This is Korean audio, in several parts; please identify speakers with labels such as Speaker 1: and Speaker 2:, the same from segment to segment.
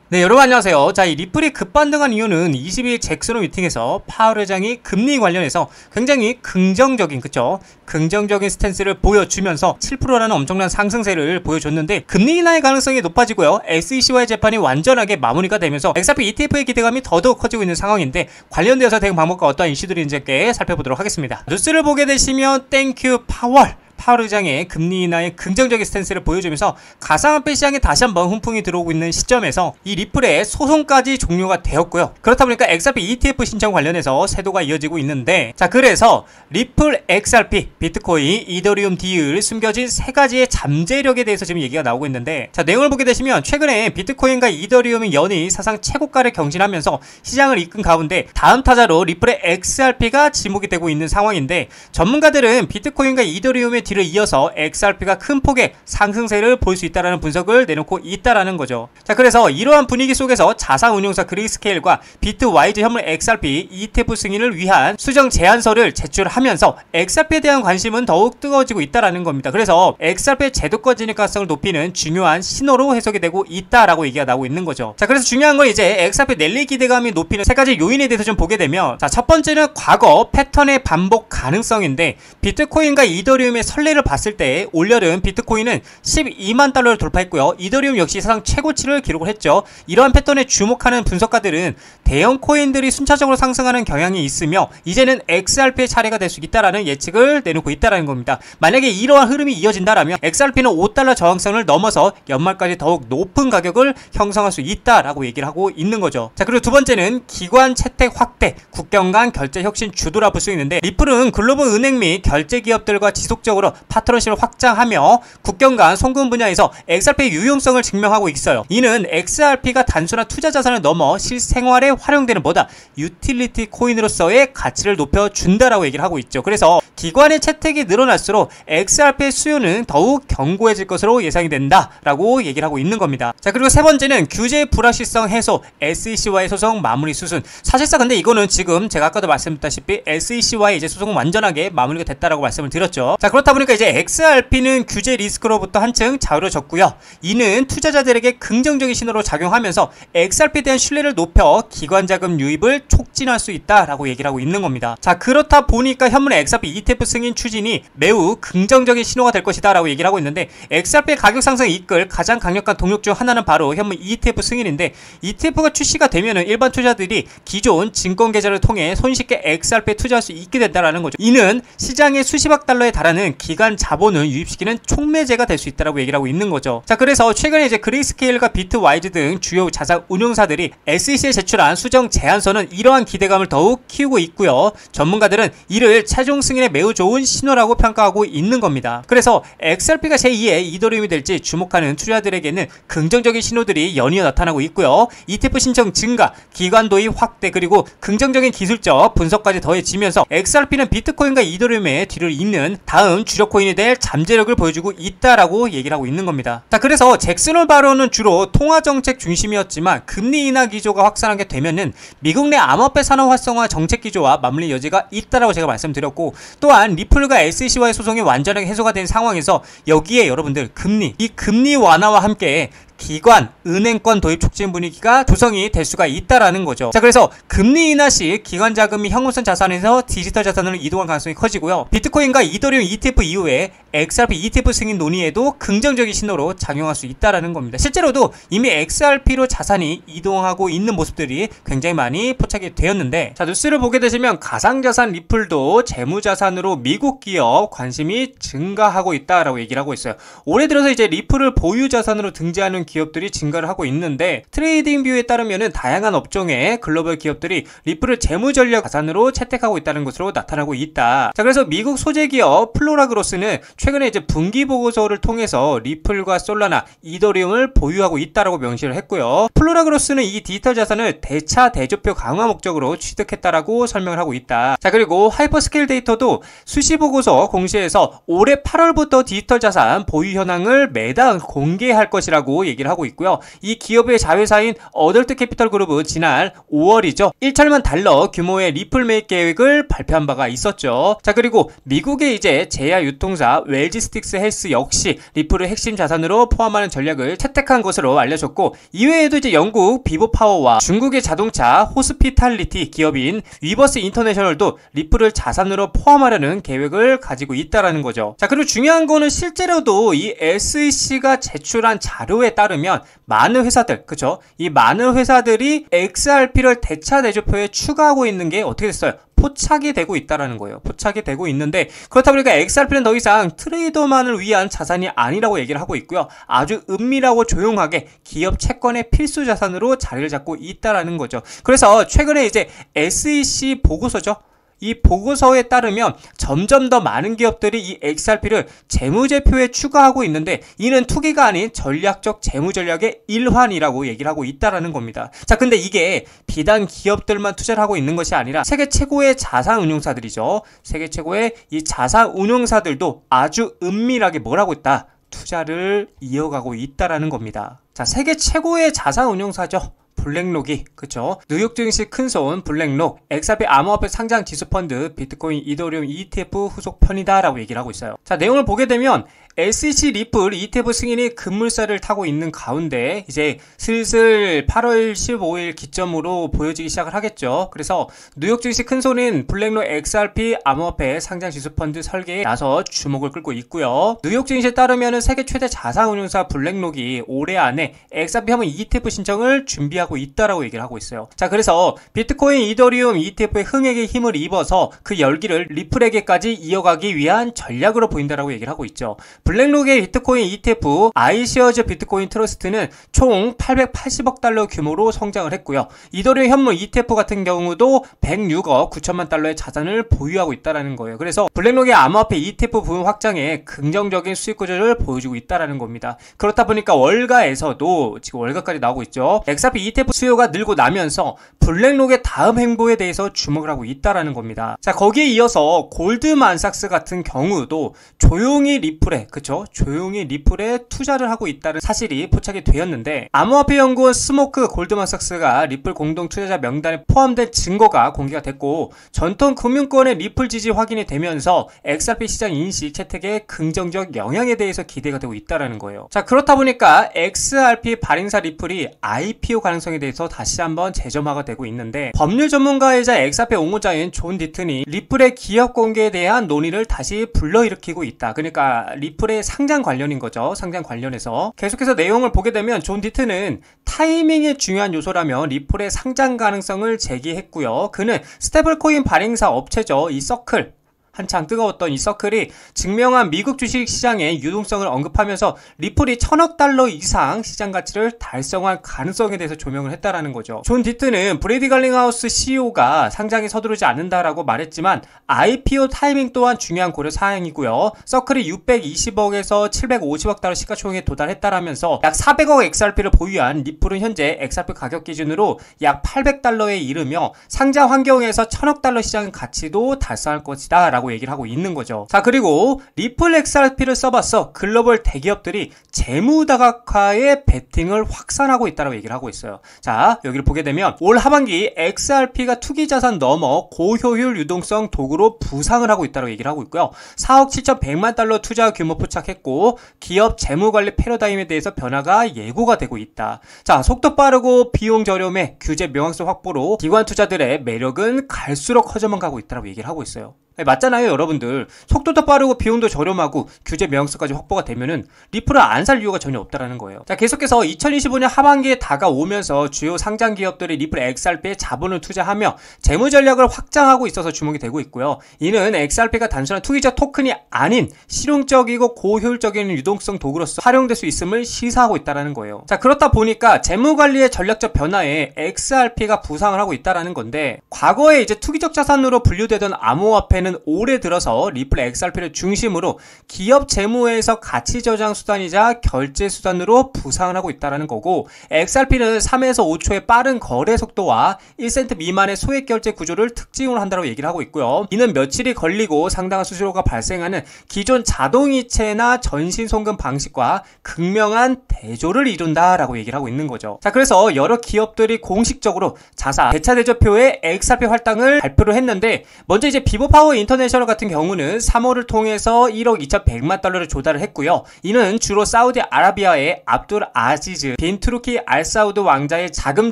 Speaker 1: 네, 여러분 안녕하세요. 자, 이 리플이 급반등한 이유는 22일 잭슨홀 미팅에서 파월 회장이 금리 관련해서 굉장히 긍정적인, 그쵸? 긍정적인 스탠스를 보여주면서 7%라는 엄청난 상승세를 보여줬는데 금리 인하의 가능성이 높아지고요. SEC와의 재판이 완전하게 마무리가 되면서 XRP ETF의 기대감이 더더욱 커지고 있는 상황인데 관련되어서 대응 방법과 어떠한 이슈들이 있는지 살펴보도록 하겠습니다. 뉴스를 보게 되시면 땡큐 파월 회장의 금리 인하의 긍정적인 스탠스를 보여주면서 가상화폐 시장에 다시 한번 훈풍이 들어오고 있는 시점에서 이 리플의 소송까지 종료가 되었고요. 그렇다 보니까 XRP ETF 신청 관련해서 세도가 이어지고 있는데, 자, 그래서 리플, XRP, 비트코인, 이더리움 디을 숨겨진 세 가지의 잠재력에 대해서 지금 얘기가 나오고 있는데, 자, 내용을 보게 되시면 최근에 비트코인과 이더리움의 연이 사상 최고가를 경신하면서 시장을 이끈 가운데 다음 타자로 리플의 XRP가 지목이 되고 있는 상황인데, 전문가들은 비트코인과 이더리움의 뒤를 이어서 XRP가 큰 폭의 상승세를 볼 수 있다는 분석을 내놓고 있다라는 거죠. 자, 그래서 이러한 분위기 속에서 자산운용사 그레이스케일과 비트와이즈 현물 XRP ETF 승인을 위한 수정 제안서를 제출하면서 XRP에 대한 관심은 더욱 뜨거워지고 있다라는 겁니다. 그래서 XRP의 제도권 진입 가능성을 높이는 중요한 신호로 해석이 되고 있다라고 얘기가 나오고 있는 거죠. 자, 그래서 중요한 건 이제 XRP 랠리 기대감이 높이는 세 가지 요인에 대해서 좀 보게 되면, 자, 첫 번째는 과거 패턴의 반복 가능성인데, 비트코인과 이더리움의 선례를 봤을 때 올여름 비트코인은 12만 달러를 돌파했고요. 이더리움 역시 사상 최고치를 기록을 했죠. 이러한 패턴에 주목하는 분석가들은 대형 코인들이 순차적으로 상승하는 경향이 있으며 이제는 XRP의 차례가 될 수 있다라는 예측을 내놓고 있다라는 겁니다. 만약에 이러한 흐름이 이어진다라면 XRP는 5달러 저항선을 넘어서 연말까지 더욱 높은 가격을 형성할 수 있다라고 얘기를 하고 있는 거죠. 자, 그리고 두 번째는 기관 채택 확대, 국경 간 결제 혁신 주도라 볼 수 있는데, 리플은 글로벌 은행 및 결제 기업들과 지속적으로 파트너십을 확장하며 국경 간 송금 분야에서 XRP의 유용성을 증명하고 있어요. 이는 XRP가 단순한 투자 자산을 넘어 실생활에 활용되는 보다 유틸리티 코인으로서의 가치를 높여준다라고 얘기를 하고 있죠. 그래서 기관의 채택이 늘어날수록 XRP의 수요는 더욱 견고해질 것으로 예상이 된다라고 얘기를 하고 있는 겁니다. 자, 그리고 세 번째는 규제 불확실성 해소, SEC와의 소송 마무리 수순. 사실상 근데 이거는 지금 제가 아까도 말씀드렸다시피 SEC와의 이제 소송은 완전하게 마무리가 됐다라고 말씀을 드렸죠. 자, 그렇다 보니까 이제 XRP는 규제 리스크로부터 한층 자유로워졌고요. 이는 투자자들에게 긍정적인 신호로 작용하면서 XRP에 대한 신뢰를 높여 기관 자금 유입을 촉진할 수 있다라고 얘기를 하고 있는 겁니다. 자, 그렇다 보니까 현물의 XRP ETF 승인 추진이 매우 긍정적인 신호가 될 것이다 라고 얘기를 하고 있는데, XRP의 가격 상승을 이끌 가장 강력한 동력 중 하나는 바로 현물 ETF 승인인데, ETF가 출시가 되면은 일반 투자들이 기존 증권 계좌를 통해 손쉽게 XRP에 투자할 수 있게 된다라는 거죠. 이는 시장에 수십억 달러에 달하는 기관 자본을 유입시키는 촉매제가 될 수 있다라고 얘기를 하고 있는 거죠. 자, 그래서 최근에 이제 그레이스케일과 비트와이즈 등 주요 자산 운용사들이 SEC에 제출한 수정 제안서는 이러한 기대감을 더욱 키우고 있고요. 전문가들은 이를 최종 승인에 매우 좋은 신호라고 평가하고 있는 겁니다. 그래서 XRP가 제2의 이더리움이 될지 주목하는 투자자들에게는 긍정적인 신호들이 연이어 나타나고 있고요. ETF 신청 증가, 기관 도입 확대, 그리고 긍정적인 기술적 분석까지 더해지면서 XRP는 비트코인과 이더리움의 뒤를 잇는 다음 주력 코인이 될 잠재력을 보여주고 있다라고 얘기를 하고 있는 겁니다. 자, 그래서 잭슨홀 발언은 주로 통화정책 중심이었지만 금리 인하 기조가 확산하게 되면은 미국 내 암호화폐 산업 활성화 정책 기조와 맞물릴 여지가 있다라고 제가 말씀드렸고, 또한 리플과 SEC와의 소송이 완전하게 해소가 된 상황에서 여기에 여러분들 이 금리 완화와 함께 기관, 은행권 도입 촉진 분위기가 조성이 될 수가 있다라는 거죠. 자, 그래서 금리 인하 시 기관 자금이 현물성 자산에서 디지털 자산으로 이동할 가능성이 커지고요. 비트코인과 이더리움 ETF 이후에 XRP ETF 승인 논의에도 긍정적인 신호로 작용할 수 있다라는 겁니다. 실제로도 이미 XRP로 자산이 이동하고 있는 모습들이 굉장히 많이 포착이 되었는데, 자, 뉴스를 보게 되시면 가상자산 리플도 재무자산으로 미국 기업 관심이 증가하고 있다라고 얘기를 하고 있어요. 올해 들어서 이제 리플을 보유자산으로 등재하는 기업들이 증가를 하고 있는데, 트레이딩 뷰에 따르면은 다양한 업종의 글로벌 기업들이 리플을 재무전략 자산으로 채택하고 있다는 것으로 나타나고 있다. 자, 그래서 미국 소재 기업 플로라그로스는 최근에 이제 분기 보고서를 통해서 리플과 솔라나, 이더리움을 보유하고 있다라고 명시를 했고요. 플로라그로스는 이 디지털 자산을 대차 대조표 강화 목적으로 취득했다라고 설명을 하고 있다. 자, 그리고 하이퍼스케일 데이터도 수시 보고서 공시에서 올해 8월부터 디지털 자산 보유 현황을 매달 공개할 것이라고 얘기를 얘기를 하고 있고요. 이 기업의 자회사인 어덜트 캐피털 그룹은 지난 5월이죠. 1천만 달러 규모의 리플 매입 계획을 발표한 바가 있었죠. 자, 그리고 미국의 이제 제야 유통사 웰지스틱스 헬스 역시 리플을 핵심 자산으로 포함하는 전략을 채택한 것으로 알려졌고, 이외에도 이제 영국 비보파워와 중국의 자동차 호스피탈리티 기업인 위버스 인터내셔널도 리플을 자산으로 포함하려는 계획을 가지고 있다라는 거죠. 자, 그리고 중요한 거는 실제로도 이 SEC가 제출한 자료에 따르면 많은 회사들, 그쵸? 이 많은 회사들이 XRP를 대차 대조표에 추가하고 있는 게 어떻게 됐어요? 포착이 되고 있다라는 거예요. 포착이 되고 있는데, 그렇다 보니까 XRP는 더 이상 트레이더만을 위한 자산이 아니라고 얘기를 하고 있고요. 아주 은밀하고 조용하게 기업 채권의 필수 자산으로 자리를 잡고 있다라는 거죠. 그래서 최근에 이제 SEC 보고서죠. 이 보고서에 따르면 점점 더 많은 기업들이 이 XRP를 재무제표에 추가하고 있는데, 이는 투기가 아닌 전략적 재무전략의 일환이라고 얘기를 하고 있다라는 겁니다. 자, 근데 이게 비단 기업들만 투자를 하고 있는 것이 아니라 세계 최고의 자산운용사들이죠. 세계 최고의 이 자산운용사들도 아주 은밀하게 뭘 하고 있다? 투자를 이어가고 있다라는 겁니다. 자, 세계 최고의 자산운용사죠. 블랙록이, 그쵸? 뉴욕 증시 큰손 블랙록, XRP 암호화폐 상장 지수펀드, 비트코인, 이더리움 ETF 후속 편이다라고 얘기를 하고 있어요. 자, 내용을 보게 되면 SEC 리플 ETF 승인이 급물살을 타고 있는 가운데 이제 슬슬 8월 15일 기점으로 보여지기 시작을 하겠죠. 그래서 뉴욕 증시 큰손인 블랙록 XRP 암호화폐 상장 지수펀드 설계에 나서 주목을 끌고 있고요. 뉴욕 증시에 따르면 세계 최대 자산운용사 블랙록이 올해 안에 XRP 한번 ETF 신청을 준비하고 있다라고 얘기를 하고 있어요. 자, 그래서 비트코인, 이더리움 ETF의 흥행에 힘을 입어서 그 열기를 리플에게까지 이어가기 위한 전략으로 보인다라고 얘기를 하고 있죠. 블랙록의 비트코인 ETF 아이시어즈 비트코인 트러스트는 총 880억 달러 규모로 성장을 했고요. 이더리움 현물 ETF 같은 경우도 106억 9천만 달러의 자산을 보유하고 있다는 거예요. 그래서 블랙록의 암호화폐 ETF 부분 확장에 긍정적인 수익 구조를 보여주고 있다는 겁니다. 그렇다 보니까 월가에서도 지금 월가까지 나오고 있죠. XRP ETF 수요가 늘고 나면서 블랙록의 다음 행보에 대해서 주목을 하고 있다는 겁니다. 자, 거기에 이어서 골드만삭스 같은 경우도 조용히 리플에, 그쵸? 조용히 리플에 투자를 하고 있다는 사실이 포착이 되었는데, 암호화폐 연구원 스모크 골드만삭스가 리플 공동 투자자 명단에 포함된 증거가 공개가 됐고, 전통 금융권의 리플 지지 확인이 되면서 XRP 시장 인식 채택에 긍정적 영향에 대해서 기대가 되고 있다는 거예요. 자, 그렇다 보니까 XRP 발행사 리플이 IPO 가능성에 대해서 다시 한번 재점화가 되고 있는데, 법률 전문가이자 XRP 옹호자인 존 디튼이 리플의 기업 공개에 대한 논의를 다시 불러일으키고 있다. 그러니까 리플의 상장 관련인 거죠. 상장 관련해서 계속해서 내용을 보게 되면 존 디튼은 타이밍이 중요한 요소라며 리플의 상장 가능성을 제기했고요. 그는 스테이블코인 발행사 업체죠. 이 서클, 한창 뜨거웠던 이 서클이 증명한 미국 주식시장의 유동성을 언급하면서 리플이 1000억 달러 이상 시장 가치를 달성할 가능성에 대해서 조명을 했다라는 거죠. 존 디튼은 브래디 갈링하우스 CEO가 상장에 서두르지 않는다라고 말했지만 IPO 타이밍 또한 중요한 고려 사항이고요. 서클이 620억에서 750억 달러 시가총액에 도달했다라면서 약 400억 XRP를 보유한 리플은 현재 XRP 가격 기준으로 약 800달러에 이르며 상장 환경에서 1000억 달러 시장 가치도 달성할 것이다 라고 얘기를 하고 있는 거죠. 자, 그리고 리플 XRP를 써봤어 글로벌 대기업들이 재무다각화에 베팅을 확산하고 있다고 얘기를 하고 있어요. 자, 여기를 보게 되면 올 하반기 XRP가 투기자산 넘어 고효율 유동성 도구로 부상을 하고 있다고 얘기를 하고 있고요. 4억 7,100만 달러 투자 규모 포착했고, 기업 재무관리 패러다임에 대해서 변화가 예고가 되고 있다. 자, 속도 빠르고 비용 저렴해 규제 명확성 확보로 기관 투자들의 매력은 갈수록 커져만 가고 있다고 얘기를 하고 있어요. 맞잖아요, 여러분들. 속도도 빠르고 비용도 저렴하고 규제 명확성까지 확보가 되면은 리플을 안 살 이유가 전혀 없다라는 거예요. 자, 계속해서 2025년 하반기에 다가오면서 주요 상장 기업들이 리플 XRP에 자본을 투자하며 재무 전략을 확장하고 있어서 주목이 되고 있고요. 이는 XRP가 단순한 투기적 토큰이 아닌 실용적이고 고효율적인 유동성 도구로서 활용될 수 있음을 시사하고 있다라는 거예요. 자, 그렇다 보니까 재무 관리의 전략적 변화에 XRP가 부상을 하고 있다라는 건데, 과거에 이제 투기적 자산으로 분류되던 암호화폐는 경우에는 올해 들어서 리플 XRP를 중심으로 기업 재무에서 가치 저장 수단이자 결제 수단으로 부상을 하고 있다는 거고, XRP는 3에서 5초의 빠른 거래 속도와 1센트 미만의 소액 결제 구조를 특징으로 한다고 얘기를 하고 있고요. 이는 며칠이 걸리고 상당한 수수료가 발생하는 기존 자동이체나 전신송금 방식과 극명한 대조를 이룬다라고 얘기를 하고 있는 거죠. 자, 그래서 여러 기업들이 공식적으로 자사 대차 대조표의 XRP 할당을 발표를 했는데, 먼저 이제 비보파워 인터내셔널 같은 경우는 3호를 통해서 1억 2,100만 달러를 조달을 했고요. 이는 주로 사우디아라비아의 압둘 아지즈 빈 투르키 알사우드 왕자의 자금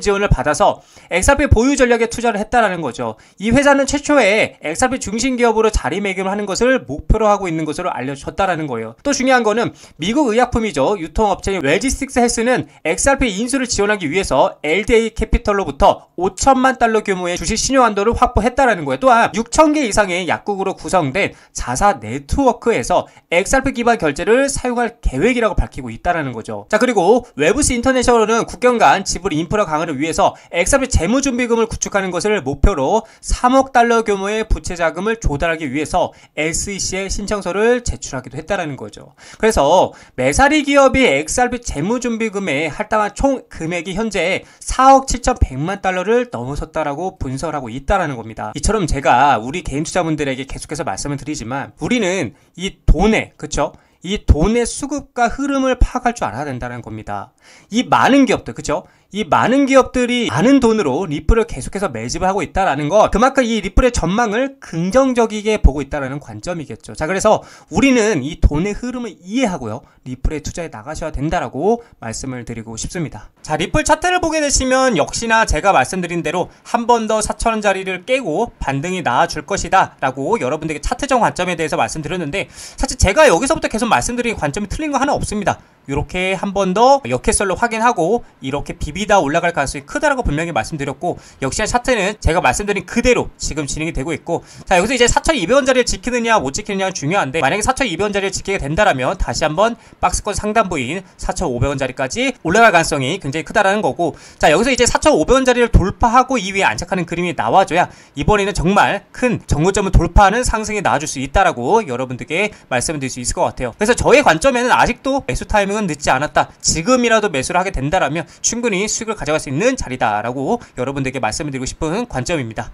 Speaker 1: 지원을 받아서 XRP 보유 전략에 투자를 했다라는 거죠. 이 회사는 최초에 XRP 중심 기업으로 자리매김을 하는 것을 목표로 하고 있는 것으로 알려졌다라는 거예요. 또 중요한 거는 미국 의약품이죠. 유통업체인 웰지스틱스 헬스는 XRP 인수를 지원하기 위해서 LDA 캐피털로부터 5천만 달러 규모의 주식 신용 한도를 확보했다라는 거예요. 또한 6,000개 이상의 약국으로 구성된 자사 네트워크에서 XRP 기반 결제를 사용할 계획이라고 밝히고 있다라는 거죠. 자, 그리고 웨브스 인터내셔널은 국경 간 지불 인프라 강화를 위해서 XRP 재무준비금을 구축하는 것을 목표로 3억 달러 규모의 부채 자금을 조달하기 위해서 SEC에 신청서를 제출하기도 했다라는 거죠. 그래서 메사리 기업이 XRP 재무준비금에 할당한 총 금액이 현재 4억 7,100만 달러를 넘어섰다라고 분석하고 있다라는 겁니다. 이처럼 제가 우리 개인 투자분들에게 계속해서 말씀을 드리지만, 우리는 이 돈의, 그쵸? 이 돈의 수급과 흐름을 파악할 줄 알아야 된다는 겁니다. 이 많은 기업들, 그쵸? 이 많은 기업들이 많은 돈으로 리플을 계속해서 매집을 하고 있다는 것, 그만큼 이 리플의 전망을 긍정적이게 보고 있다는 관점이겠죠. 자, 그래서 우리는 이 돈의 흐름을 이해하고요, 리플에 투자해 나가셔야 된다라고 말씀을 드리고 싶습니다. 자, 리플 차트를 보게 되시면 역시나 제가 말씀드린 대로 한 번 더 4,000원짜리를 깨고 반등이 나와줄 것이다 라고 여러분들에게 차트적 관점에 대해서 말씀드렸는데, 사실 제가 여기서부터 계속 말씀드린 관점이 틀린 거 하나 없습니다. 이렇게 한 번 더 역회설로 확인하고 이렇게 비비다 올라갈 가능성이 크다라고 분명히 말씀드렸고, 역시나 차트는 제가 말씀드린 그대로 지금 진행이 되고 있고, 자, 여기서 이제 4,200원짜리를 지키느냐 못 지키느냐는 중요한데, 만약에 4,200원짜리를 지키게 된다라면 다시 한번 박스권 상단부인 4,500원짜리까지 올라갈 가능성이 굉장히 크다라는 거고, 자, 여기서 이제 4,500원짜리를 돌파하고 이 위에 안착하는 그림이 나와줘야 이번에는 정말 큰 정고점을 돌파하는 상승이 나와줄 수 있다라고 여러분들께 말씀을 드릴 수 있을 것 같아요. 그래서 저의 관점에는 아직도 매수 타이밍은 늦지 않았다, 지금이라도 매수를 하게 된다라면 충분히 수익을 가져갈 수 있는 자리다라고 여러분들께 말씀을 드리고 싶은 관점입니다.